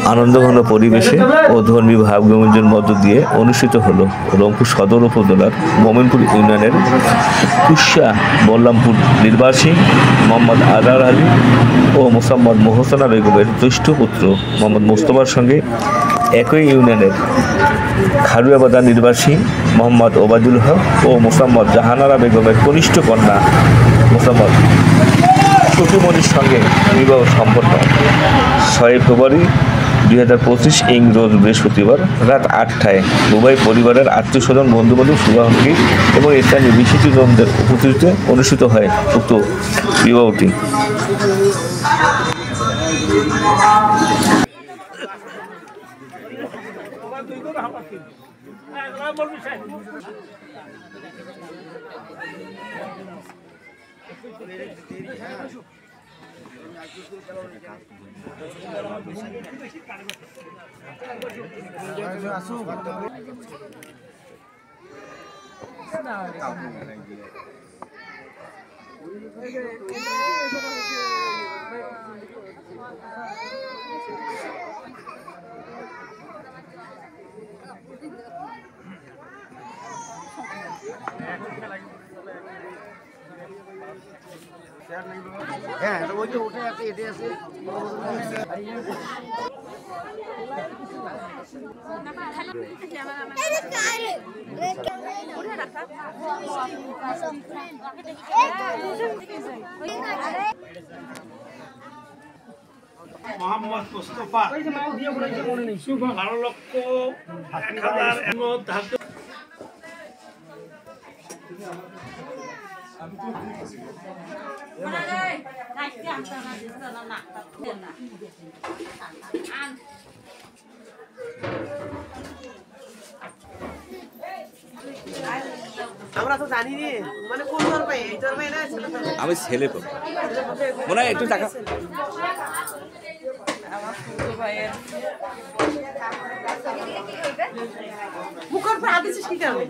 আনন্দঘন পরিবেশে ও ধর্মী ভাবগম্ভীর্যের মধ্য দিয়ে অনুষ্ঠিত হলো রংপুর সদর উপজেলার মোমিনপুর ইউনিয়নের কুশা বল্লামপুর নির্বাসী মোহাম্মদ আজহার আলী ও মোসাম্মদ মোহসেনা বেগমের জ্যেষ্ঠ পুত্র মোহাম্মদ মোস্তফার সঙ্গে একই ইউনিয়নের খারুয়াবাদা নির্বাসী মোহাম্মদ ওবায়দুল হক ও মোসাম্মদ জাহানারা বেগমের কনিষ্ঠ কন্যা মোসাম্মদ সুকিমনির সঙ্গে বিবাহ সম্পন্ন 6 ফেব্রুয়ারি 2025 রোজ বৃহস্পতিবার রাত 8টায় উভয় পরিবারের আত্মীয়স্বজন বন্ধুবান্ধব শুভাকাঙ্ক্ষী এবং স্থানীয় বিশিষ্টজনদের উপস্থিতিতে অনুষ্ঠিত হয় উক্ত বিবাহটি। হ্যাঁ ওই যে ওটা আছে এটা আছে মোহাম্মদ মুস্তাফা 12,01,000 আমরা তো জানি নি মানে কোন ধরবে এই ধরবে না আমি ছেলে তো মনে হয় একটু টাকা মুখের পর আদিস কি করবে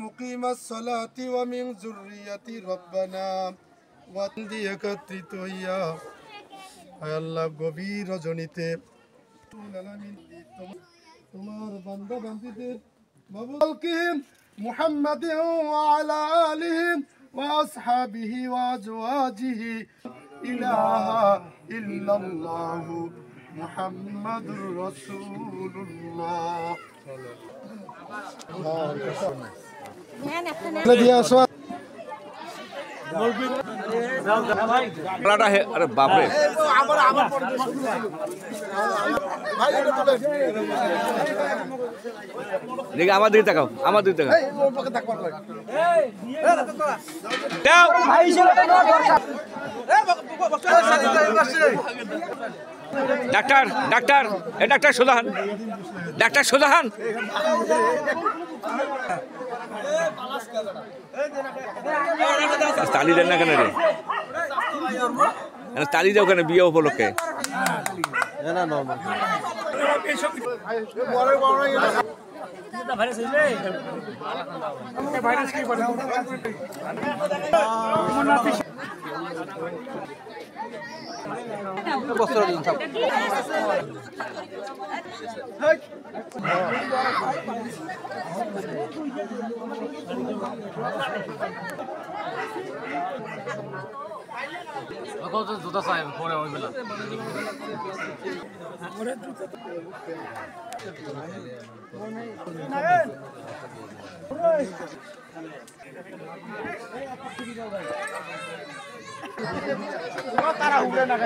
মুকিম الصلاة ومن ذريتي ربنا وأنت একত্রিত হইয়া আল্লাহ গভীর রজনীতে তোমার বান্দা বান্দীদের বাবুলকিম মুহাম্মাদিন ওয়া আলা আলিহি ওয়া আসহাবিহি ওয়া আজওয়াজিহি ইলাহা ইল্লাল্লাহু মুহাম্মাদুর রাসূলুল্লাহ আরে বাপরে দেখি আমার দিকে তাকাও আমার দিকে তাকাও ডাক্তার ডাক্তার এ ডাক্তার সোজাহান ডাক্তার সোজাহান তালি দেন না কেন রে তালি দাও কেন বিয়ে উপলক্ষে জুতা চাই পরে ওই বেলা তারা উড়ে না